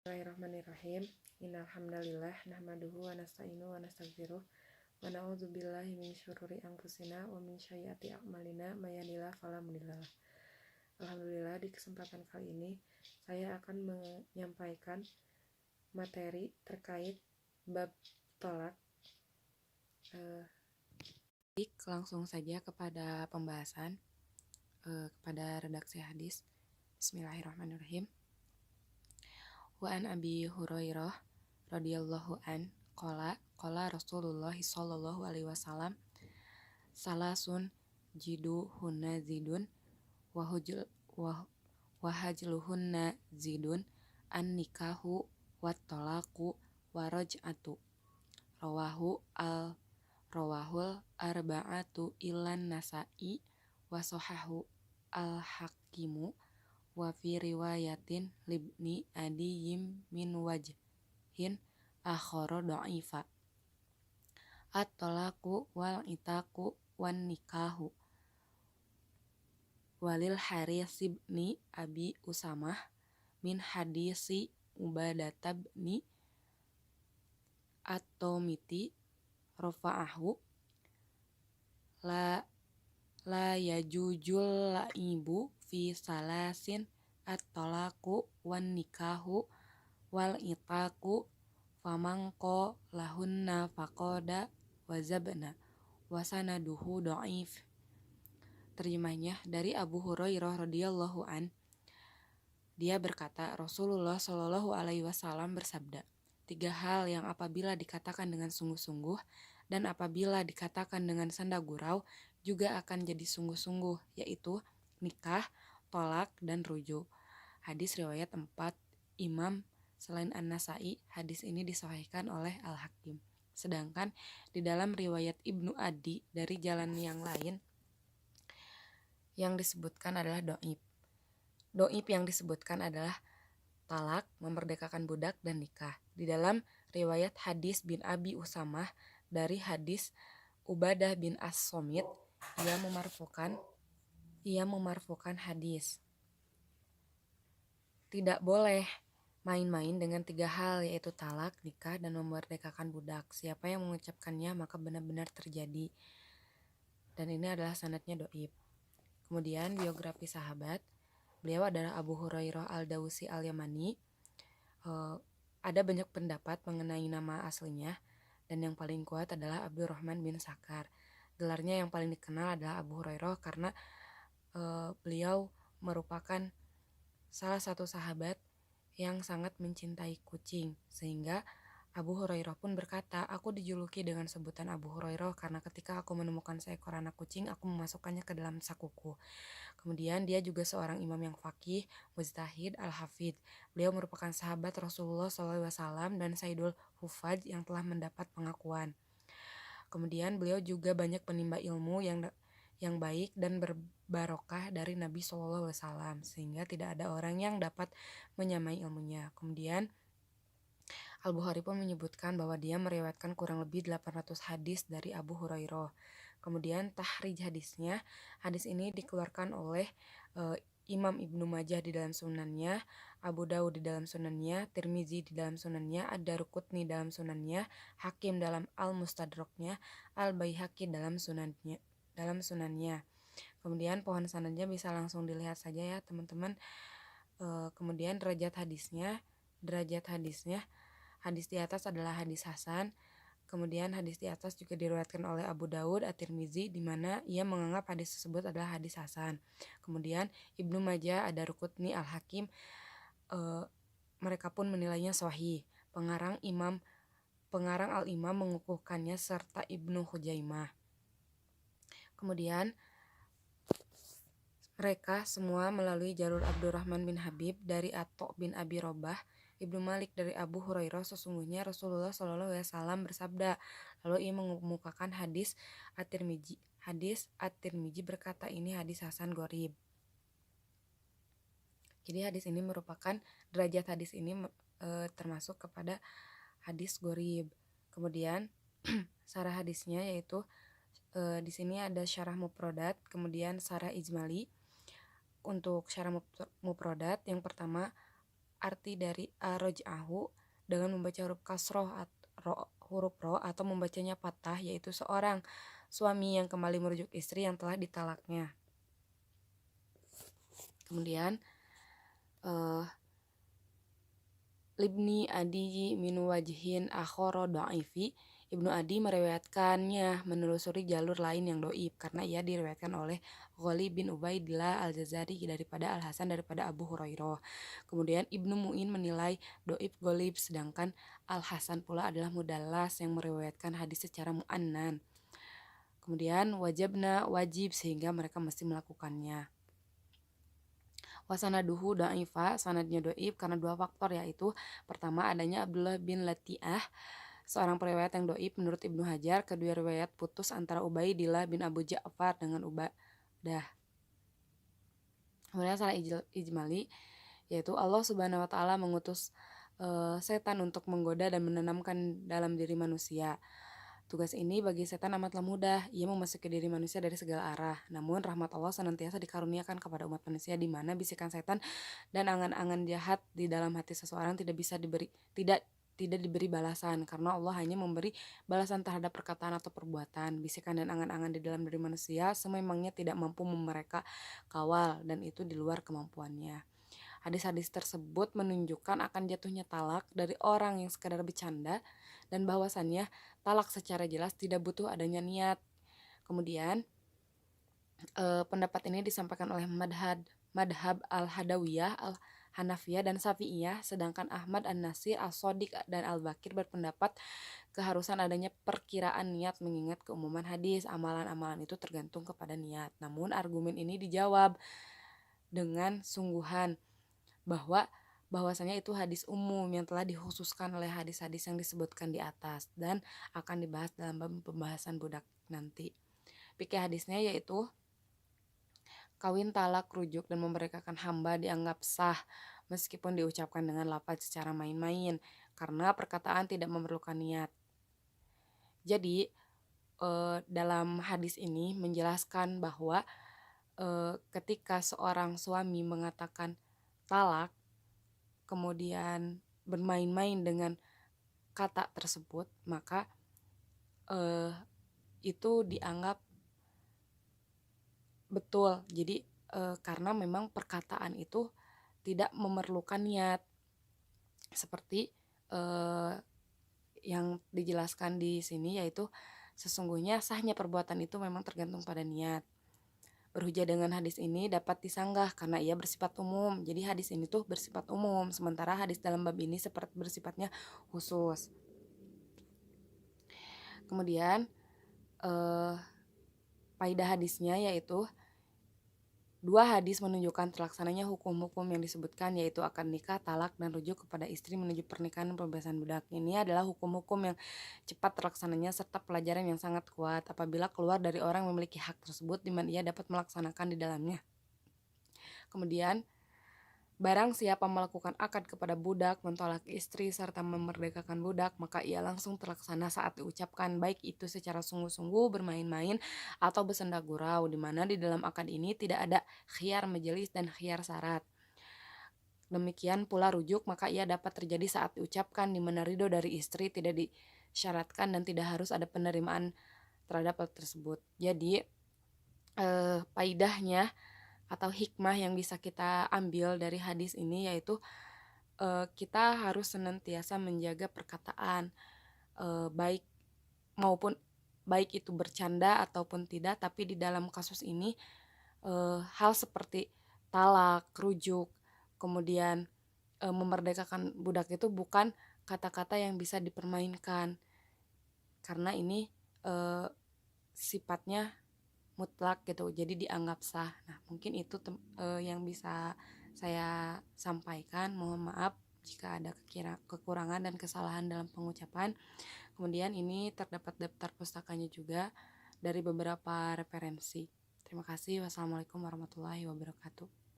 Bismillahirrahmanirrahim. Innal hamdalillah nahmaduhu wa nasta'inuhu wa nastaghfiruh wa na'udzu billahi min syururi anfusina wa min sayyiati a'malina may yahdihillahu fala mudhillalah. Alhamdulillah, di kesempatan kali ini saya akan menyampaikan materi terkait bab tolak. Langsung saja kepada pembahasan kepada redaksi hadis. Bismillahirrahmanirrahim. Wa an Abi Hurairah radhiyallahu an qala Rasulullah sallallahu alaihi wasallam salasun jiduhunna zidun wa hajluhunna zidun an nikahu wat talaqu wa raj'atu rawahul arba'atu illan nasa'i wa sahahu al hakimu wa fi riwayatin libni adiyim min wajhin akhara dha'ifa at-talaqu wal itaqu wan nikahu walil Harits ibni Abi Usamah min hadisi Ubadah bin at-Tomiti rafa'ahu la yajujul laibu fi salasin at-talaqu wan nikahu wal itaqu famangko lahunna faqoda wazabna wasanaduhu dhaif. Terjemahnya, dari Abu Hurairah radhiyallahu an, dia berkata, Rasulullah shallallahu alaihi wasallam bersabda, 3 hal yang apabila dikatakan dengan sungguh-sungguh dan apabila dikatakan dengan sanda gurau juga akan jadi sungguh-sungguh, yaitu nikah, tolak, dan rujuk. Hadis riwayat 4 imam selain An-Nasa'i. Hadis ini disahihkan oleh Al-Hakim. Sedangkan di dalam riwayat Ibnu Adi dari jalan yang lain yang disebutkan adalah do'ib. Do'ib yang disebutkan adalah talak, memerdekakan budak, dan nikah. Di dalam riwayat hadis bin Abi Usamah dari hadis Ubadah bin As-Somit, ia memarfukan hadis. Tidak boleh main-main dengan 3 hal, yaitu talak, nikah, dan memerdekakan budak. Siapa yang mengucapkannya maka benar-benar terjadi. Dan ini adalah sanadnya do'ib. Kemudian biografi sahabat, beliau adalah Abu Hurairah al-Dawsi al-Yamani. Ada banyak pendapat mengenai nama aslinya, dan yang paling kuat adalah Abdurrahman bin Sakhar. Gelarnya yang paling dikenal adalah Abu Hurairah karena beliau merupakan salah satu sahabat yang sangat mencintai kucing, sehingga Abu Hurairah pun berkata, aku dijuluki dengan sebutan Abu Hurairah karena ketika aku menemukan seekor anak kucing, aku memasukkannya ke dalam sakuku. Kemudian dia juga seorang imam yang faqih, mujtahid, al-hafidh. Beliau merupakan sahabat Rasulullah SAW dan Sayyidul Hufaz yang telah mendapat pengakuan. Kemudian beliau juga banyak penimba ilmu yang baik dan berbarokah dari Nabi SAW, sehingga tidak ada orang yang dapat menyamai ilmunya. Kemudian Al-Bukhari pun menyebutkan bahwa dia meriwayatkan kurang lebih 800 hadis dari Abu Hurairah. Kemudian tahrij hadisnya, hadis ini dikeluarkan oleh Imam Ibnu Majah di dalam sunannya, Abu Dawud di dalam sunannya, Tirmizi di dalam sunannya, Ad-Daruqutni dalam sunannya, Hakim dalam Al-Mustadraknya, Al-Baihaqi dalam sunannya. Kemudian pohon sanadnya bisa langsung dilihat saja ya teman-teman. Kemudian derajat hadisnya, hadis di atas adalah hadis hasan. Kemudian hadis di atas juga diriwayatkan oleh Abu Dawud, At-Tirmizi, di mana ia menganggap hadis tersebut adalah hadis hasan. Kemudian Ibnu Majah, Ad-Daruqutni, Al-Hakim, mereka pun menilainya sahih. Pengarang Al-Imam mengukuhkannya serta Ibnu Khuzaimah. Kemudian mereka semua melalui jalur Abdurrahman bin Habib dari Atha bin Abi Robah, Ibnu Malik dari Abu Hurairah. Sesungguhnya Rasulullah SAW bersabda. Lalu ia mengemukakan hadis At-Tirmizi. Hadis At-Tirmizi berkata ini hadis hasan gharib. Jadi hadis ini merupakan derajat hadis ini termasuk kepada hadis gharib. Kemudian syarah hadisnya yaitu di sini ada syarah mufradat, kemudian syarah ijmali. Untuk syarah mufradat yang pertama arti dari aroj'ahu dengan membaca huruf kasroh huruf ro atau membacanya patah, yaitu seorang suami yang kembali merujuk istri yang telah ditalaknya. Kemudian Libni Adi min wajhin akhara dha'ifi, Ibnu Adi meriwayatkannya menelusuri jalur lain yang doib karena ia diriwayatkan oleh Ghalib bin Ubaidillah Al-Jazari daripada Al-Hasan daripada Abu Hurairah. Kemudian Ibnu Mu'in menilai doib Ghalib, sedangkan Al-Hasan pula adalah mudallas yang meriwayatkan hadis secara mu'annan. Kemudian wajib sehingga mereka mesti melakukannya. Wasanaduhu da'ifa, sanadnya doib karena dua faktor, yaitu pertama adanya Abdullah bin Lati'ah, seorang periwayat yang doib menurut Ibnu Hajar. Kedua riwayat putus antara Ubaidillah bin Abu Ja'far dengan Ubadah. Kemudian salah ijmali, yaitu Allah Subhanahu wa Ta'ala mengutus setan untuk menggoda dan menanamkan dalam diri manusia. Tugas ini bagi setan amatlah mudah. Ia memasuki diri manusia dari segala arah. Namun rahmat Allah senantiasa dikaruniakan kepada umat manusia, di mana bisikan setan dan angan-angan jahat di dalam hati seseorang tidak diberi balasan, karena Allah hanya memberi balasan terhadap perkataan atau perbuatan. Bisikan dan angan-angan di dalam diri manusia sememangnya tidak mampu mereka kawal, dan itu di luar kemampuannya. Hadis-hadis tersebut menunjukkan akan jatuhnya talak dari orang yang sekadar bercanda, dan bahwasannya talak secara jelas tidak butuh adanya niat. Kemudian pendapat ini disampaikan oleh madhab al-Hadawiyah, al-Hanafiyah, dan Syafi'iyah, sedangkan Ahmad An-Nasir, As-Shodiq, dan Al-Bakir berpendapat keharusan adanya perkiraan niat mengingat keumuman hadis. Amalan-amalan itu tergantung kepada niat. Namun argumen ini dijawab dengan sungguhan bahwasanya itu hadis umum yang telah dikhususkan oleh hadis-hadis yang disebutkan di atas dan akan dibahas dalam pembahasan budak nanti. Fikih hadisnya yaitu kawin, talak, rujuk, dan memerdekakan hamba dianggap sah meskipun diucapkan dengan lafaz secara main-main karena perkataan tidak memerlukan niat. Jadi dalam hadis ini menjelaskan bahwa ketika seorang suami mengatakan talak kemudian bermain-main dengan kata tersebut, maka itu dianggap betul. Jadi karena memang perkataan itu tidak memerlukan niat, seperti yang dijelaskan di sini, yaitu sesungguhnya sahnya perbuatan itu memang tergantung pada niat. Berhujah dengan hadis ini dapat disanggah karena ia bersifat umum. Jadi hadis ini tuh bersifat umum, sementara hadis dalam bab ini seperti bersifatnya khusus. Kemudian faedah hadisnya yaitu dua hadis menunjukkan terlaksananya hukum-hukum yang disebutkan, yaitu akad nikah, talak, dan rujuk kepada istri menuju pernikahan dan pembebasan budak. Ini adalah hukum-hukum yang cepat terlaksananya serta pelajaran yang sangat kuat apabila keluar dari orang yang memiliki hak tersebut di mana ia dapat melaksanakan di dalamnya. Kemudian barang siapa melakukan akad kepada budak, mentolak istri, serta memerdekakan budak, maka ia langsung terlaksana saat diucapkan, baik itu secara sungguh-sungguh, bermain-main, atau bersenda gurau, di mana di dalam akad ini tidak ada khiyar majelis dan khiyar syarat. Demikian pula rujuk, maka ia dapat terjadi saat diucapkan, di mana ridho dari istri tidak disyaratkan dan tidak harus ada penerimaan terhadap hal tersebut. Jadi faedahnya atau hikmah yang bisa kita ambil dari hadis ini yaitu kita harus senantiasa menjaga perkataan, baik itu bercanda ataupun tidak, tapi di dalam kasus ini hal seperti talak, rujuk, kemudian memerdekakan budak itu bukan kata-kata yang bisa dipermainkan karena ini sifatnya mutlak gitu, jadi dianggap sah. Nah, mungkin itu yang bisa saya sampaikan. Mohon maaf jika ada kekurangan dan kesalahan dalam pengucapan. Kemudian ini terdapat daftar pustakanya juga dari beberapa referensi. Terima kasih. Wassalamualaikum warahmatullahi wabarakatuh.